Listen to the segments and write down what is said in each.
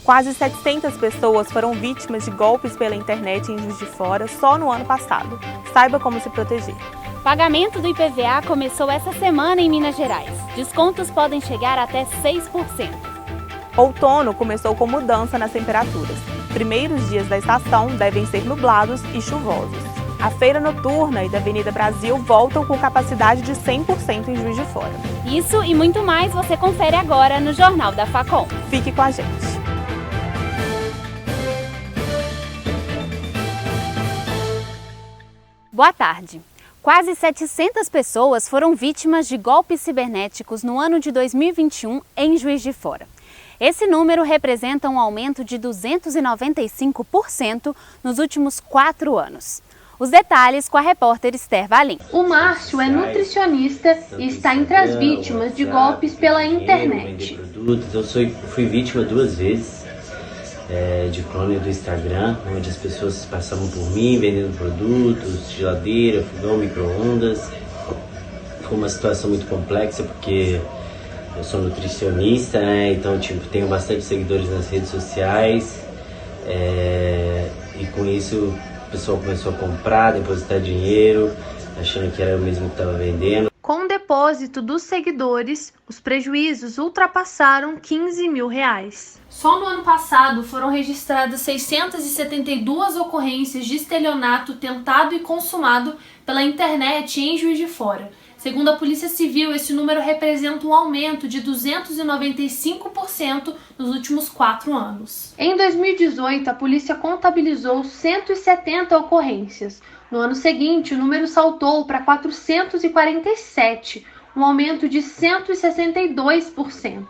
Quase 700 pessoas foram vítimas de golpes pela internet em Juiz de Fora só no ano passado. Saiba como se proteger. Pagamento do IPVA começou essa semana em Minas Gerais. Descontos podem chegar até 6%. Outono começou com mudança nas temperaturas. Primeiros dias da estação devem ser nublados e chuvosos. A feira noturna e da Avenida Brasil voltam com capacidade de 100% em Juiz de Fora. Isso e muito mais você confere agora no Jornal da Facom. Fique com a gente. Boa tarde. Quase 700 pessoas foram vítimas de golpes cibernéticos no ano de 2021 em Juiz de Fora. Esse número representa um aumento de 295% nos últimos 4 anos. Os detalhes com a repórter Esther Valim. O Márcio é nutricionista e está entre as vítimas de golpes pela internet. Eu fui vítima 2 vezes de clone do Instagram, onde as pessoas passavam por mim vendendo produtos, geladeira, fogão, micro-ondas. Foi uma situação muito complexa porque eu sou nutricionista, então tenho bastante seguidores nas redes sociais e com isso o pessoal começou a comprar, depositar dinheiro, achando que era eu mesmo que estava vendendo. Com o depósito dos seguidores, os prejuízos ultrapassaram R$15 mil. Só no ano passado foram registradas 672 ocorrências de estelionato tentado e consumado pela internet em Juiz de Fora. Segundo a Polícia Civil, esse número representa um aumento de 295% nos últimos 4 anos. Em 2018, a polícia contabilizou 170 ocorrências. No ano seguinte, o número saltou para 447, um aumento de 162%.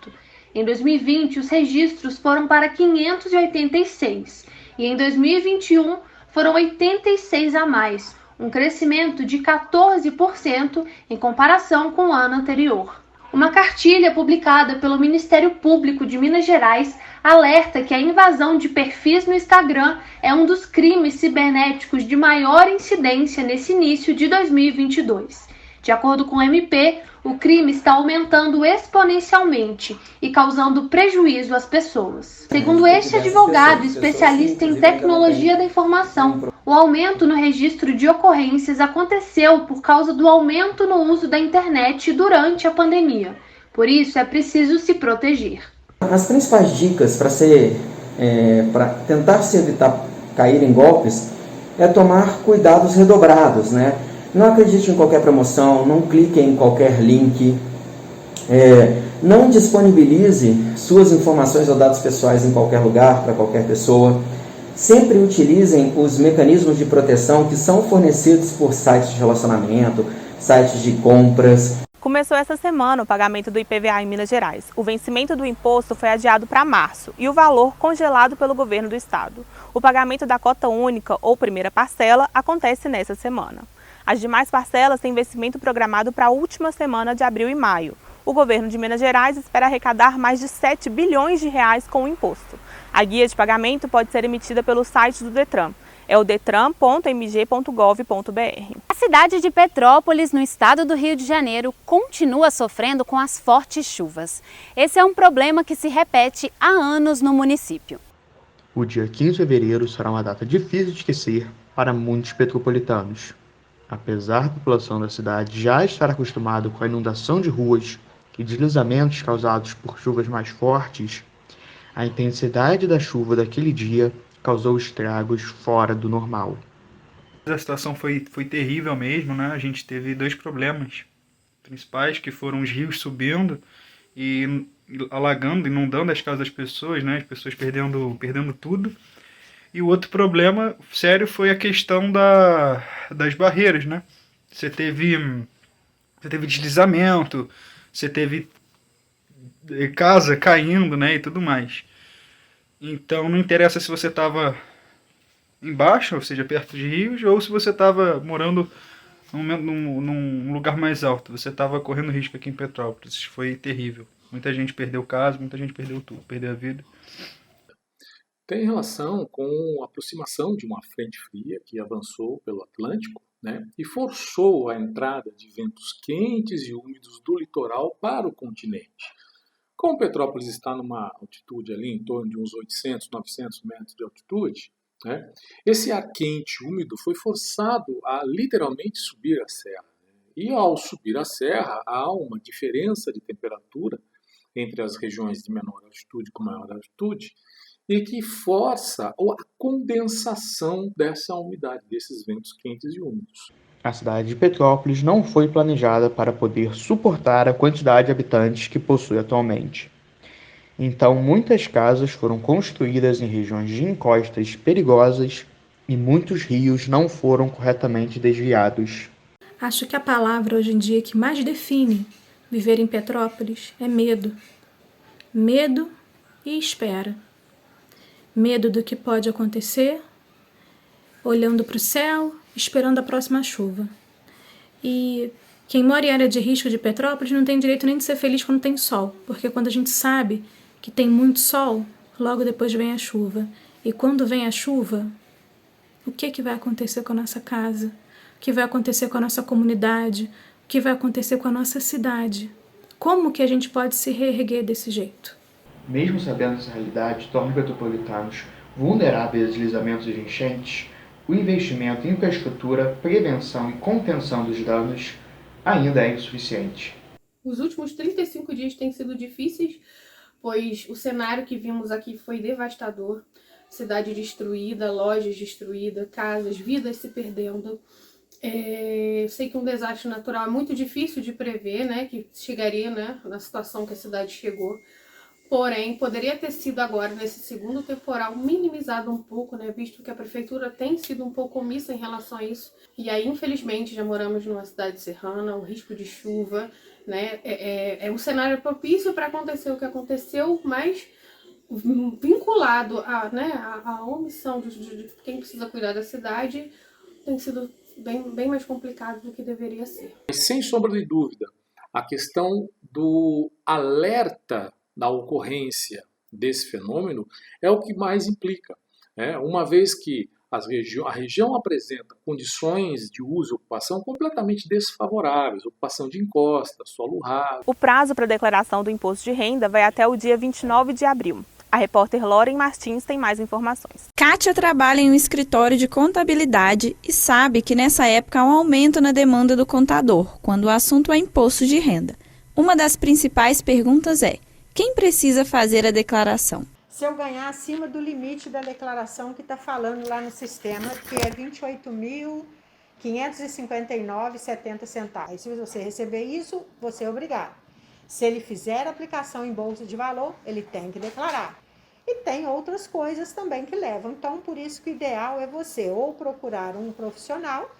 Em 2020, os registros foram para 586 e em 2021 foram 86 a mais, um crescimento de 14% em comparação com o ano anterior. Uma cartilha publicada pelo Ministério Público de Minas Gerais alerta que a invasão de perfis no Instagram é um dos crimes cibernéticos de maior incidência nesse início de 2022. De acordo com o MP, o crime está aumentando exponencialmente e causando prejuízo às pessoas. Segundo este advogado especialista em tecnologia da informação, o aumento no registro de ocorrências aconteceu por causa do aumento no uso da internet durante a pandemia. Por isso, é preciso se proteger. As principais dicas para tentar se evitar cair em golpes é tomar cuidados redobrados, né? Não acredite em qualquer promoção, não clique em qualquer link, não disponibilize suas informações ou dados pessoais em qualquer lugar, para qualquer pessoa. Sempre utilizem os mecanismos de proteção que são fornecidos por sites de relacionamento, sites de compras. Começou essa semana o pagamento do IPVA em Minas Gerais. O vencimento do imposto foi adiado para março e o valor congelado pelo governo do estado. O pagamento da cota única ou primeira parcela acontece nessa semana. As demais parcelas têm vencimento programado para a última semana de abril e maio. O governo de Minas Gerais espera arrecadar mais de 7 bilhões de reais com o imposto. A guia de pagamento pode ser emitida pelo site do Detran. É o detran.mg.gov.br. A cidade de Petrópolis, no estado do Rio de Janeiro, continua sofrendo com as fortes chuvas. Esse é um problema que se repete há anos no município. O dia 15 de fevereiro será uma data difícil de esquecer para muitos petropolitanos. Apesar da população da cidade já estar acostumada com a inundação de ruas e deslizamentos causados por chuvas mais fortes, a intensidade da chuva daquele dia causou estragos fora do normal. A situação foi terrível mesmo, né? A gente teve 2 problemas principais, que foram os rios subindo e alagando, inundando as casas das pessoas, né? As pessoas perdendo tudo. E o outro problema sério foi a questão das barreiras, né? Você teve deslizamento, você teve casa caindo, né? E tudo mais. Então não interessa se você estava embaixo, ou seja, perto de rios, ou se você estava morando num lugar mais alto. Você estava correndo risco aqui em Petrópolis. Foi terrível. Muita gente perdeu casa, muita gente perdeu tudo, perdeu a vida. Tem relação com a aproximação de uma frente fria que avançou pelo Atlântico, né, e forçou a entrada de ventos quentes e úmidos do litoral para o continente. Como Petrópolis está numa altitude ali em torno de uns 800, 900 metros de altitude, né, esse ar quente, úmido, foi forçado a literalmente subir a serra. E ao subir a serra, há uma diferença de temperatura entre as regiões de menor altitude com maior altitude, e que força a condensação dessa umidade, desses ventos quentes e úmidos. A cidade de Petrópolis não foi planejada para poder suportar a quantidade de habitantes que possui atualmente. Então, muitas casas foram construídas em regiões de encostas perigosas e muitos rios não foram corretamente desviados. Acho que a palavra hoje em dia que mais define viver em Petrópolis é medo. Medo e espera. Medo do que pode acontecer, olhando para o céu, esperando a próxima chuva. E quem mora em área de risco de Petrópolis não tem direito nem de ser feliz quando tem sol, porque quando a gente sabe que tem muito sol, logo depois vem a chuva. E quando vem a chuva, o que vai acontecer com a nossa casa? O que vai acontecer com a nossa comunidade? O que vai acontecer com a nossa cidade? Como que a gente pode se reerguer desse jeito? Mesmo sabendo essa realidade torna petropolitanos vulneráveis a deslizamentos e enchentes, o investimento em infraestrutura, prevenção e contenção dos danos ainda é insuficiente. Os últimos 35 dias têm sido difíceis, pois o cenário que vimos aqui foi devastador. Cidade destruída, lojas destruídas, casas, vidas se perdendo. Eu sei que um desastre natural é muito difícil de prever, né, que chegaria, né, na situação que a cidade chegou. Porém, poderia ter sido agora, nesse segundo temporal, minimizado um pouco, né, visto que a prefeitura tem sido um pouco omissa em relação a isso. E aí, infelizmente, já moramos numa cidade serrana, o risco de chuva, né, é um cenário propício para acontecer o que aconteceu, mas vinculado à omissão de quem precisa cuidar da cidade, tem sido bem mais complicado do que deveria ser. Sem sombra de dúvida, a questão do alerta da ocorrência desse fenômeno é o que mais implica. Uma vez que a região apresenta condições de uso e ocupação completamente desfavoráveis, ocupação de encosta, solo raso. O prazo para a declaração do imposto de renda vai até o dia 29 de abril. A repórter Lauren Martins tem mais informações. Kátia trabalha em um escritório de contabilidade e sabe que nessa época há um aumento na demanda do contador, quando o assunto é imposto de renda. Uma das principais perguntas é: quem precisa fazer a declaração? Se eu ganhar acima do limite da declaração que está falando lá no sistema, que é R$ 28.559,70. Se você receber isso, você é obrigado. Se ele fizer aplicação em bolsa de valor, ele tem que declarar. E tem outras coisas também que levam. Então, por isso que o ideal é você ou procurar um profissional,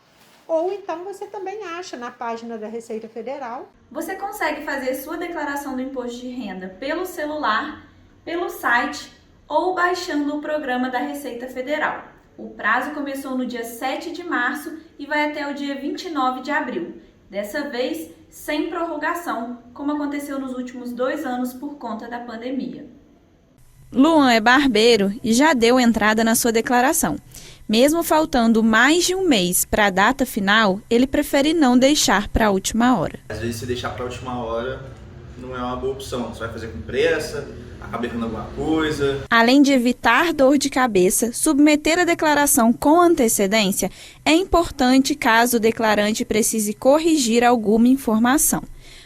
ou então você também acha na página da Receita Federal. Você consegue fazer sua declaração do imposto de renda pelo celular, pelo site ou baixando o programa da Receita Federal. O prazo começou no dia 7 de março e vai até o dia 29 de abril. Dessa vez, sem prorrogação, como aconteceu nos últimos 2 anos por conta da pandemia. Luan é barbeiro e já deu entrada na sua declaração. Mesmo faltando mais de um mês para a data final, ele prefere não deixar para a última hora. Às vezes, se deixar para a última hora, não é uma boa opção. Você vai fazer com pressa, acaba errando alguma coisa. Além de evitar dor de cabeça, submeter a declaração com antecedência é importante caso o declarante precise corrigir alguma informação.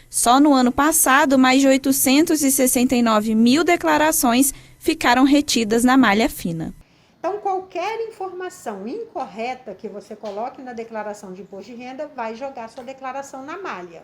Só no ano passado, mais de 869 mil declarações ficaram retidas na malha fina. Então, qualquer informação incorreta que você coloque na declaração de imposto de renda vai jogar sua declaração na malha.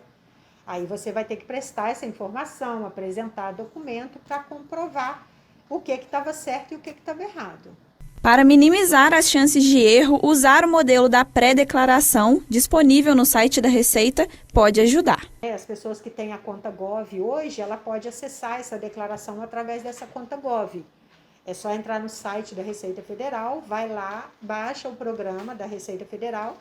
Aí você vai ter que prestar essa informação, apresentar documento para comprovar o que estava certo e o que estava errado. Para minimizar as chances de erro, usar o modelo da pré-declaração, disponível no site da Receita, pode ajudar. As pessoas que têm a conta Gov hoje, ela pode acessar essa declaração através dessa conta Gov. É só entrar no site da Receita Federal, vai lá, baixa o programa da Receita Federal.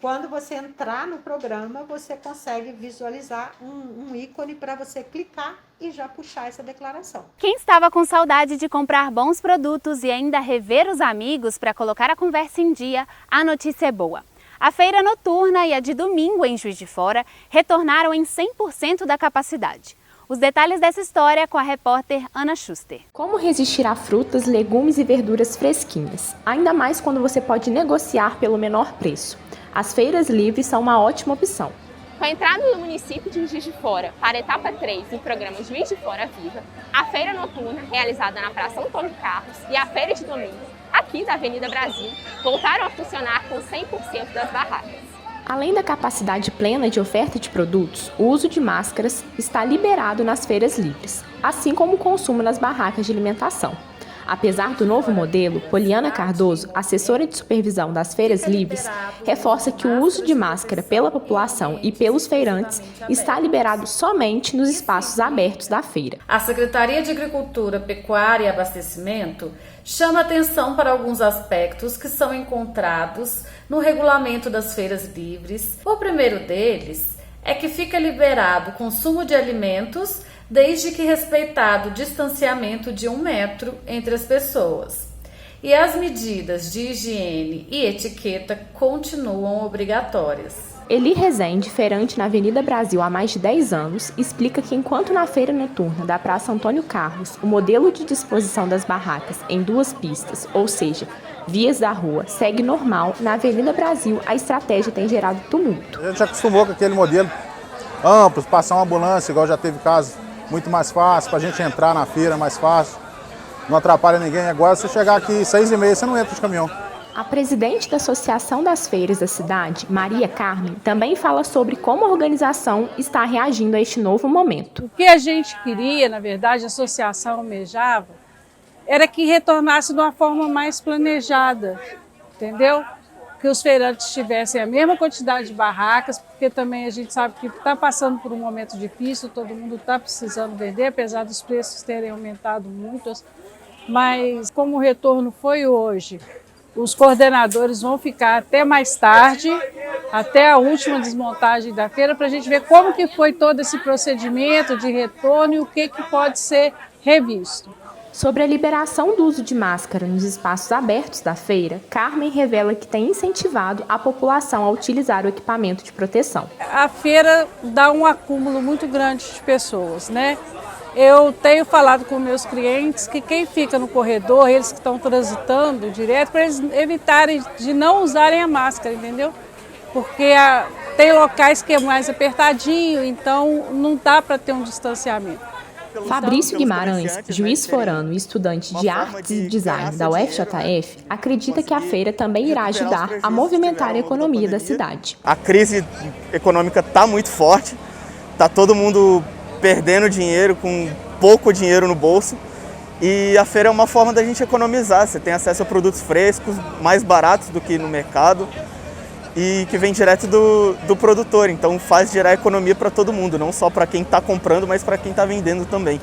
Quando você entrar no programa, você consegue visualizar um ícone para você clicar e já puxar essa declaração. Quem estava com saudade de comprar bons produtos e ainda rever os amigos para colocar a conversa em dia, a notícia é boa. A feira noturna e a de domingo em Juiz de Fora retornaram em 100% da capacidade. Os detalhes dessa história com a repórter Ana Schuster. Como resistir a frutas, legumes e verduras fresquinhas? Ainda mais quando você pode negociar pelo menor preço. As feiras livres são uma ótima opção. Com a entrada do município de Juiz de Fora para a etapa 3 do programa Juiz de Fora Viva, a feira noturna, realizada na Praça Antônio Carlos, e a feira de domingo, aqui da Avenida Brasil, voltaram a funcionar com 100% das barracas. Além da capacidade plena de oferta de produtos, o uso de máscaras está liberado nas feiras livres, assim como o consumo nas barracas de alimentação. Apesar do novo modelo, Poliana Cardoso, assessora de supervisão das feiras livres, reforça que o uso de máscara pela população e pelos feirantes está liberado somente nos espaços abertos da feira. A Secretaria de Agricultura, Pecuária e Abastecimento chama atenção para alguns aspectos que são encontrados no regulamento das feiras livres. O primeiro deles é que fica liberado o consumo de alimentos desde que respeitado o distanciamento de 1 metro entre as pessoas. E as medidas de higiene e etiqueta continuam obrigatórias. Eli Rezende, feirante na Avenida Brasil há mais de 10 anos, explica que enquanto na feira noturna da Praça Antônio Carlos, o modelo de disposição das barracas em 2 pistas, ou seja, vias da rua, segue normal, na Avenida Brasil a estratégia tem gerado tumulto. A gente acostumou com aquele modelo amplo, passar uma ambulância, igual já teve caso, muito mais fácil, para a gente entrar na feira mais fácil, não atrapalha ninguém. Agora, se chegar aqui 6h30, você não entra de caminhão. A presidente da Associação das Feiras da cidade, Maria Carmen, também fala sobre como a organização está reagindo a este novo momento. O que a gente queria, na verdade, a associação almejava, era que retornasse de uma forma mais planejada, entendeu? Que os feirantes tivessem a mesma quantidade de barracas, porque também a gente sabe que está passando por um momento difícil, todo mundo está precisando vender, apesar dos preços terem aumentado muito, mas como o retorno foi hoje, os coordenadores vão ficar até mais tarde, até a última desmontagem da feira, para a gente ver como que foi todo esse procedimento de retorno e o que pode ser revisto. Sobre a liberação do uso de máscara nos espaços abertos da feira, Carmen revela que tem incentivado a população a utilizar o equipamento de proteção. A feira dá um acúmulo muito grande de pessoas, né? Eu tenho falado com meus clientes que quem fica no corredor, eles que estão transitando direto, para eles evitarem de não usarem a máscara, entendeu? Porque tem locais que é mais apertadinho, então não dá para ter um distanciamento. Fabrício Guimarães, juiz forano e estudante de Artes e Design da UFJF, acredita que a feira também irá ajudar a movimentar a economia da cidade. A crise econômica está muito forte, está todo mundo perdendo dinheiro, com pouco dinheiro no bolso, e a feira é uma forma da gente economizar. Você tem acesso a produtos frescos, mais baratos do que no mercado, e que vem direto do produtor, então faz gerar economia para todo mundo, não só para quem está comprando, mas para quem está vendendo também.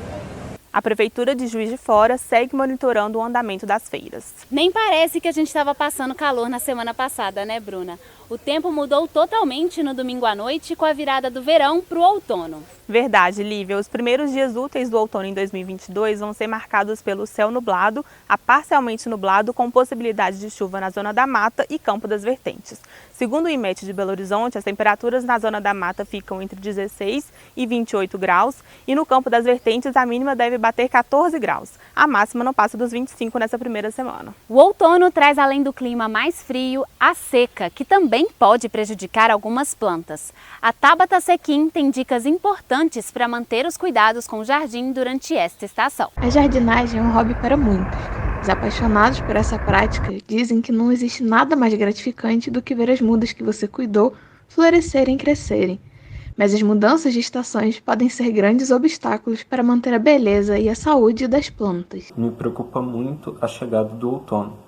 A Prefeitura de Juiz de Fora segue monitorando o andamento das feiras. Nem parece que a gente estava passando calor na semana passada, né, Bruna? O tempo mudou totalmente no domingo à noite com a virada do verão para o outono. Verdade, Lívia. Os primeiros dias úteis do outono em 2022 vão ser marcados pelo céu nublado a parcialmente nublado, com possibilidade de chuva na Zona da Mata e Campo das Vertentes. Segundo o IMET de Belo Horizonte, as temperaturas na Zona da Mata ficam entre 16 e 28 graus e no Campo das Vertentes a mínima deve bater 14 graus. A máxima não passa dos 25 nessa primeira semana. O outono traz, além do clima mais frio, a seca, que também pode prejudicar algumas plantas. A Tabata Sequim tem dicas importantes para manter os cuidados com o jardim durante esta estação. A jardinagem é um hobby para muitos. Os apaixonados por essa prática dizem que não existe nada mais gratificante do que ver as mudas que você cuidou florescerem e crescerem. Mas as mudanças de estações podem ser grandes obstáculos para manter a beleza e a saúde das plantas. Me preocupa muito a chegada do outono,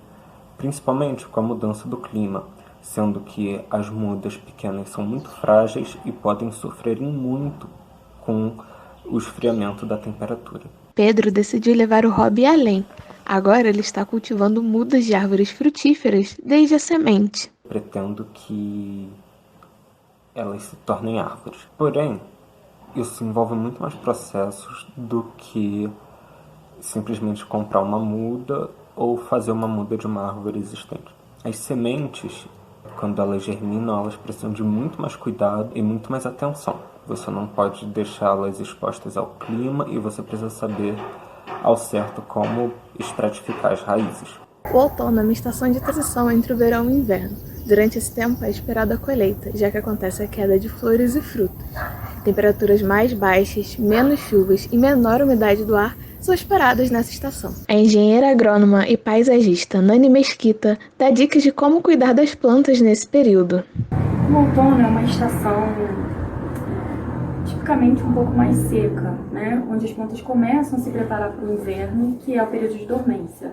principalmente com a mudança do clima, sendo que as mudas pequenas são muito frágeis e podem sofrer muito com o esfriamento da temperatura. Pedro decidiu levar o hobby além. Agora ele está cultivando mudas de árvores frutíferas desde a semente. Pretendo que elas se tornem árvores. Porém, isso envolve muito mais processos do que simplesmente comprar uma muda ou fazer uma muda de uma árvore existente. As sementes, quando elas germinam, elas precisam de muito mais cuidado e muito mais atenção. Você não pode deixá-las expostas ao clima e você precisa saber ao certo como estratificar as raízes. O outono é uma estação de transição entre o verão e o inverno. Durante esse tempo é esperada a colheita, já que acontece a queda de flores e frutos. Temperaturas mais baixas, menos chuvas e menor umidade do ar são esperadas nessa estação. A engenheira agrônoma e paisagista Nani Mesquita dá dicas de como cuidar das plantas nesse período. O outono é uma estação tipicamente um pouco mais seca, né? Onde as plantas começam a se preparar para o inverno, que é o período de dormência.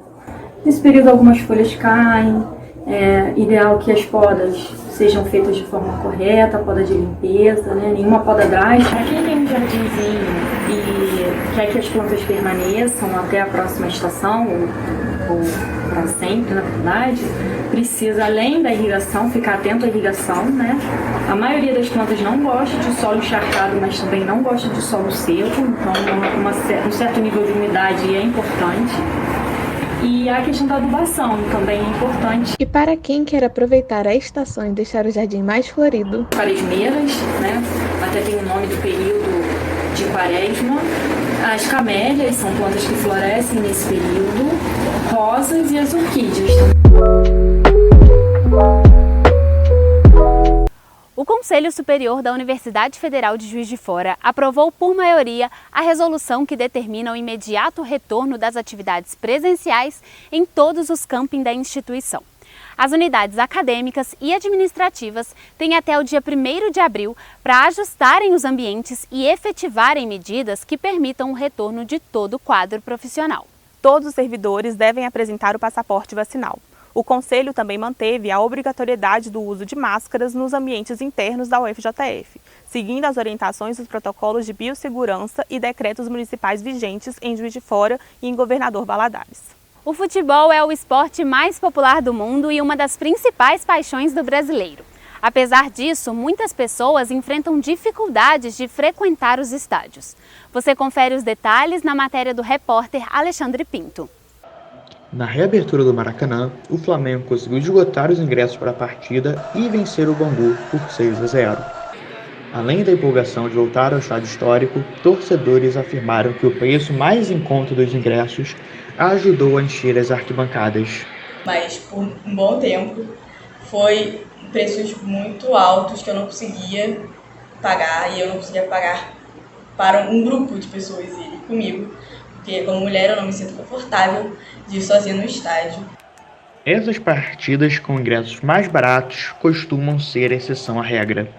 Nesse período algumas folhas caem, é ideal que as podas sejam feitas de forma correta, poda de limpeza, né? Nenhuma poda drástica. Para quem tem um jardinzinho e quer que as plantas permaneçam até a próxima estação, ou para sempre, na verdade, precisa, além da irrigação, ficar atento à irrigação, né? A maioria das plantas não gosta de solo encharcado, mas também não gosta de solo seco, então um certo nível de umidade é importante. E a questão da adubação também é importante. E para quem quer aproveitar a estação e deixar o jardim mais florido? Quaresmeiras, né? Até tem o nome do período de quaresma. As camélias são plantas que florescem nesse período. Rosas e as orquídeas. O Conselho Superior da Universidade Federal de Juiz de Fora aprovou por maioria a resolução que determina o imediato retorno das atividades presenciais em todos os camping da instituição. As unidades acadêmicas e administrativas têm até o dia 1º de abril para ajustarem os ambientes e efetivarem medidas que permitam o retorno de todo o quadro profissional. Todos os servidores devem apresentar o passaporte vacinal. O Conselho também manteve a obrigatoriedade do uso de máscaras nos ambientes internos da UFJF, seguindo as orientações dos protocolos de biossegurança e decretos municipais vigentes em Juiz de Fora e em Governador Valadares. O futebol é o esporte mais popular do mundo e uma das principais paixões do brasileiro. Apesar disso, muitas pessoas enfrentam dificuldades de frequentar os estádios. Você confere os detalhes na matéria do repórter Alexandre Pinto. Na reabertura do Maracanã, o Flamengo conseguiu esgotar os ingressos para a partida e vencer o Bangu por 6-0. Além da empolgação de voltar ao estádio histórico, torcedores afirmaram que o preço mais em conta dos ingressos ajudou a encher as arquibancadas. Mas por um bom tempo foi preços muito altos que eu não conseguia pagar, e eu não conseguia pagar para um grupo de pessoas e comigo. Porque como mulher eu não me sinto confortável de ir sozinha no estádio. Essas partidas com ingressos mais baratos costumam ser exceção à regra.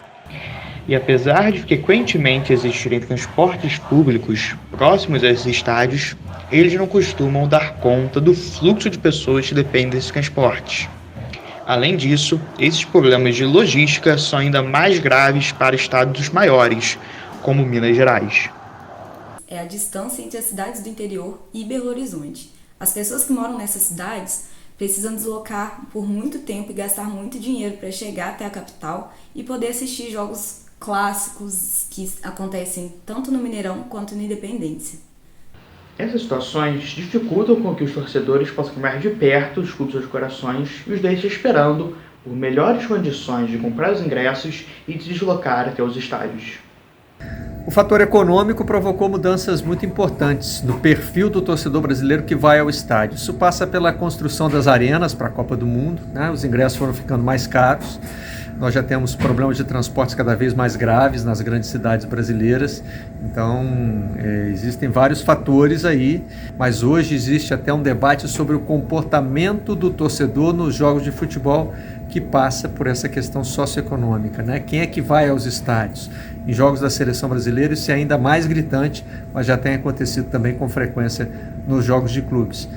E apesar de frequentemente existirem transportes públicos próximos a esses estádios, eles não costumam dar conta do fluxo de pessoas que dependem desses transportes. Além disso, esses problemas de logística são ainda mais graves para estados maiores, como Minas Gerais. É a distância entre as cidades do interior e Belo Horizonte. As pessoas que moram nessas cidades precisam deslocar por muito tempo e gastar muito dinheiro para chegar até a capital e poder assistir jogos clássicos que acontecem tanto no Mineirão quanto no Independência. Essas situações dificultam com que os torcedores possam acompanhar de perto os clubes dos corações e os deixam esperando por melhores condições de comprar os ingressos e de deslocar até os estádios. O fator econômico provocou mudanças muito importantes no perfil do torcedor brasileiro que vai ao estádio. Isso passa pela construção das arenas para a Copa do Mundo, né? Os ingressos foram ficando mais caros. Nós já temos problemas de transportes cada vez mais graves nas grandes cidades brasileiras. Então, existem vários fatores aí, mas hoje existe até um debate sobre o comportamento do torcedor nos jogos de futebol, que passa por essa questão socioeconômica, né? Quem é que vai aos estádios? Em jogos da seleção brasileira isso é ainda mais gritante, mas já tem acontecido também com frequência nos jogos de clubes.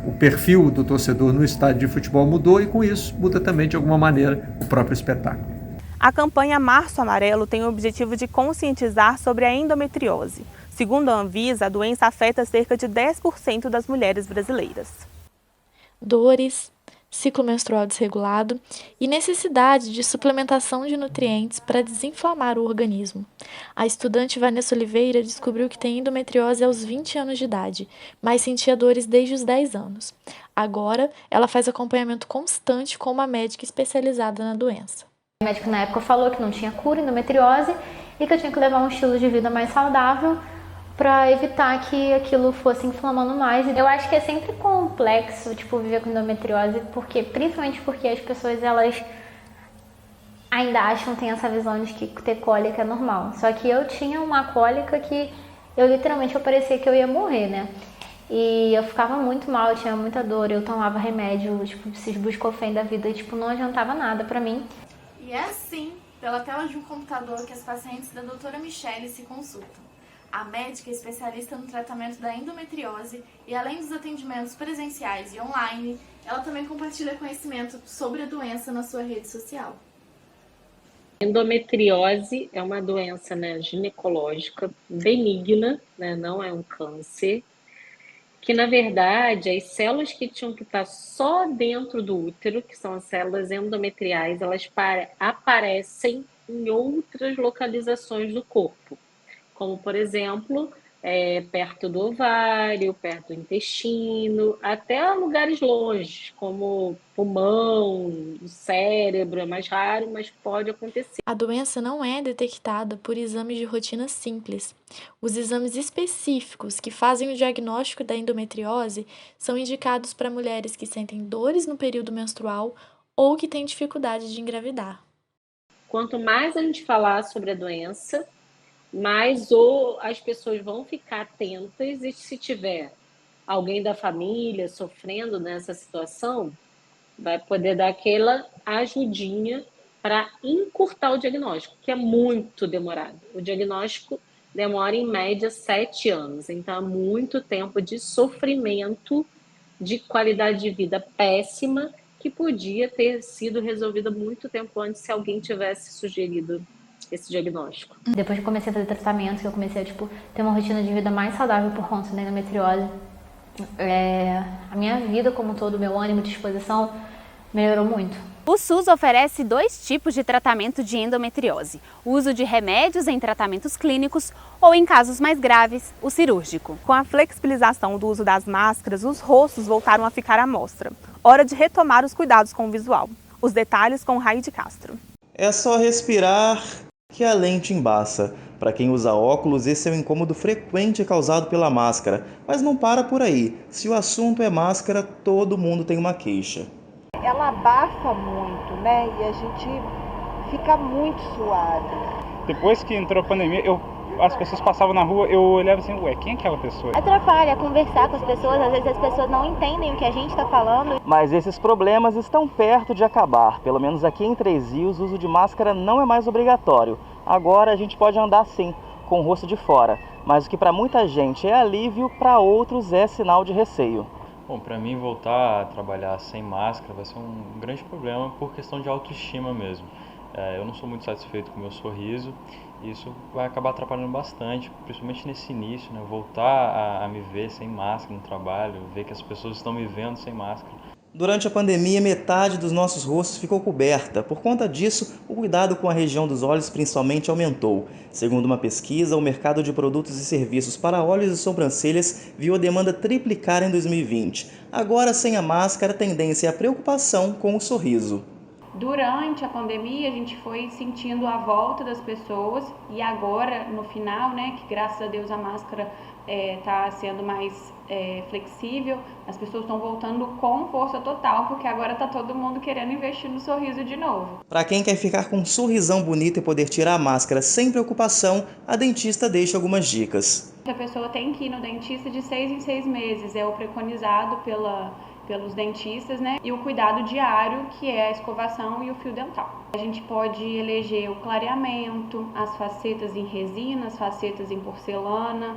O perfil do torcedor no estádio de futebol mudou e com isso muda também de alguma maneira o próprio espetáculo. A campanha Março Amarelo tem o objetivo de conscientizar sobre a endometriose. Segundo a Anvisa, a doença afeta cerca de 10% das mulheres brasileiras. Dores, ciclo menstrual desregulado e necessidade de suplementação de nutrientes para desinflamar o organismo. A estudante Vanessa Oliveira descobriu que tem endometriose aos 20 anos de idade, mas sentia dores desde os 10 anos. Agora, ela faz acompanhamento constante com uma médica especializada na doença. O médico na época falou que não tinha cura endometriose e que eu tinha que levar um estilo de vida mais saudável para evitar que aquilo fosse inflamando mais. Eu acho que é sempre complexo, viver com endometriose, principalmente porque as pessoas, elas ainda acham, tem essa visão de que ter cólica é normal. Só que eu tinha uma cólica que eu parecia que eu ia morrer, né? E eu ficava muito mal, eu tinha muita dor, eu tomava remédio, esses Buscofen da vida, não adiantava nada pra mim. E é assim, pela tela de um computador, que as pacientes da doutora Michele se consultam. A médica é especialista no tratamento da endometriose e, além dos atendimentos presenciais e online, ela também compartilha conhecimento sobre a doença na sua rede social. Endometriose é uma doença, ginecológica benigna, não é um câncer, que na verdade as células que tinham que estar só dentro do útero, que são as células endometriais, elas aparecem em outras localizações do corpo, como por exemplo, perto do ovário, perto do intestino, até lugares longe, como pulmão, o cérebro, é mais raro, mas pode acontecer. A doença não é detectada por exames de rotina simples. Os exames específicos que fazem o diagnóstico da endometriose são indicados para mulheres que sentem dores no período menstrual ou que têm dificuldade de engravidar. Quanto mais a gente falar sobre a doença, mais as pessoas vão ficar atentas, e se tiver alguém da família sofrendo nessa situação, vai poder dar aquela ajudinha para encurtar o diagnóstico, que é muito demorado. O diagnóstico demora em média 7 anos, então é muito tempo de sofrimento, de qualidade de vida péssima, que podia ter sido resolvida muito tempo antes se alguém tivesse sugerido esse diagnóstico. Depois que eu comecei a fazer tratamento, eu comecei a ter uma rotina de vida mais saudável por conta da endometriose, a minha vida como um todo, meu ânimo, disposição, melhorou muito. O SUS oferece 2 tipos de tratamento de endometriose: o uso de remédios em tratamentos clínicos ou, em casos mais graves, o cirúrgico. Com a flexibilização do uso das máscaras, os rostos voltaram a ficar à mostra. Hora de retomar os cuidados com o visual. Os detalhes com Raí de Castro. É só respirar que a lente embaça. Para quem usa óculos, esse é um incômodo frequente causado pela máscara. Mas não para por aí. Se o assunto é máscara, todo mundo tem uma queixa. Ela abafa muito, e a gente fica muito suado. Depois que entrou a pandemia, as pessoas passavam na rua, eu olhava assim, quem é aquela pessoa? Atrapalha conversar com as pessoas, às vezes as pessoas não entendem o que a gente está falando. Mas esses problemas estão perto de acabar. Pelo menos aqui em Três Rios, o uso de máscara não é mais obrigatório. Agora a gente pode andar sim, com o rosto de fora. Mas o que para muita gente é alívio, para outros é sinal de receio. Bom, para mim voltar a trabalhar sem máscara vai ser um grande problema por questão de autoestima mesmo. Eu não sou muito satisfeito com o meu sorriso e isso vai acabar atrapalhando bastante, principalmente nesse início, voltar a me ver sem máscara no trabalho, ver que as pessoas estão me vendo sem máscara. Durante a pandemia, metade dos nossos rostos ficou coberta. Por conta disso, o cuidado com a região dos olhos principalmente aumentou. Segundo uma pesquisa, o mercado de produtos e serviços para olhos e sobrancelhas viu a demanda triplicar em 2020. Agora, sem a máscara, a tendência é a preocupação com o sorriso. Durante a pandemia, a gente foi sentindo a volta das pessoas e agora, no final, que graças a Deus a máscara está sendo mais flexível, as pessoas estão voltando com força total, porque agora está todo mundo querendo investir no sorriso de novo. Para quem quer ficar com um sorrisão bonito e poder tirar a máscara sem preocupação, a dentista deixa algumas dicas. A pessoa tem que ir no dentista de 6 em 6 meses, é o preconizado pelos dentistas, e o cuidado diário, que é a escovação e o fio dental. A gente pode eleger o clareamento, as facetas em resina, as facetas em porcelana,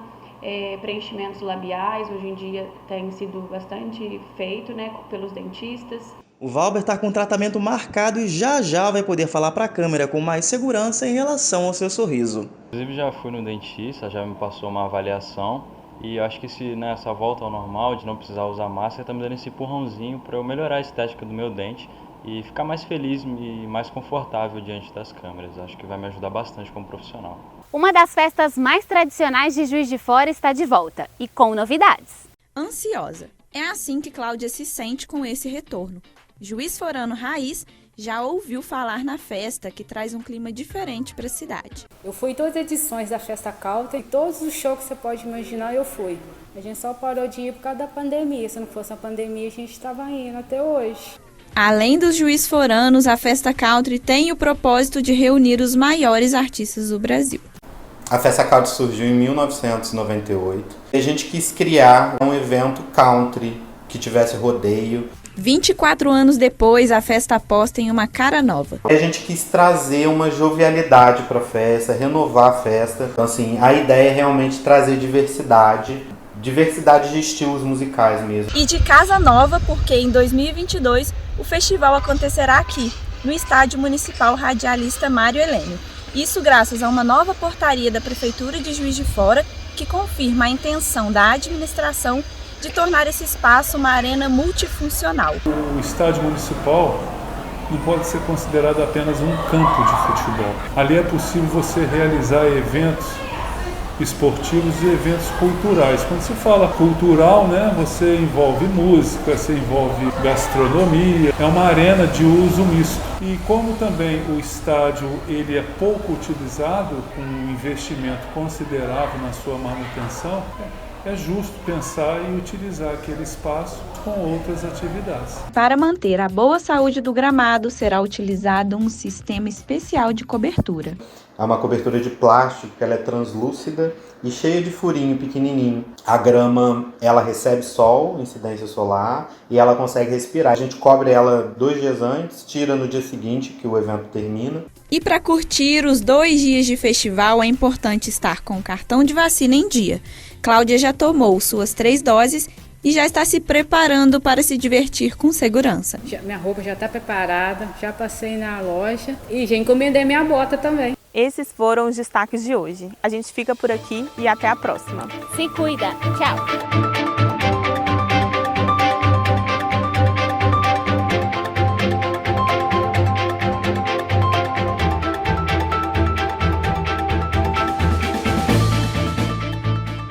preenchimentos labiais, hoje em dia tem sido bastante feito pelos dentistas. O Valber está com um tratamento marcado e já vai poder falar para a câmera com mais segurança em relação ao seu sorriso. Inclusive já fui no dentista, já me passou uma avaliação e eu acho que essa volta ao normal, de não precisar usar máscara, está me dando esse empurrãozinho para eu melhorar a estética do meu dente e ficar mais feliz e mais confortável diante das câmeras. Acho que vai me ajudar bastante como profissional. Uma das festas mais tradicionais de Juiz de Fora está de volta e com novidades. Ansiosa. É assim que Cláudia se sente com esse retorno. Juiz forano raiz já ouviu falar na festa, que traz um clima diferente para a cidade. Eu fui em todas as edições da Festa Country, todos os shows que você pode imaginar eu fui. A gente só parou de ir por causa da pandemia. Se não fosse a pandemia, a gente estava indo até hoje. Além dos juiz-foranos, a Festa Country tem o propósito de reunir os maiores artistas do Brasil. A Festa Country surgiu em 1998. A gente quis criar um evento country que tivesse rodeio. 24 anos depois, a festa aposta em uma cara nova. A gente quis trazer uma jovialidade para a festa, renovar a festa. Então, assim, a ideia é realmente trazer diversidade de estilos musicais mesmo. E de casa nova, porque em 2022 o festival acontecerá aqui, no Estádio Municipal Radialista Mário Helênio. Isso graças a uma nova portaria da Prefeitura de Juiz de Fora, que confirma a intenção da administração de tornar esse espaço uma arena multifuncional. O estádio municipal não pode ser considerado apenas um campo de futebol. Ali é possível você realizar eventos esportivos e eventos culturais. Quando se fala cultural, né, você envolve música, você envolve gastronomia, é uma arena de uso misto. E como também o estádio ele é pouco utilizado, com um investimento considerável na sua manutenção, é justo pensar e utilizar aquele espaço com outras atividades. Para manter a boa saúde do gramado, será utilizado um sistema especial de cobertura. É uma cobertura de plástico, que ela é translúcida e cheia de furinho pequenininho. A grama, ela recebe sol, incidência solar, e ela consegue respirar. A gente cobre ela 2 dias antes, tira no dia seguinte, que o evento termina. E para curtir os 2 dias de festival, é importante estar com o cartão de vacina em dia. Cláudia já tomou suas 3 doses e já está se preparando para se divertir com segurança. Minha roupa já está preparada, já passei na loja e já encomendei minha bota também. Esses foram os destaques de hoje. A gente fica por aqui e até a próxima. Se cuida. Tchau.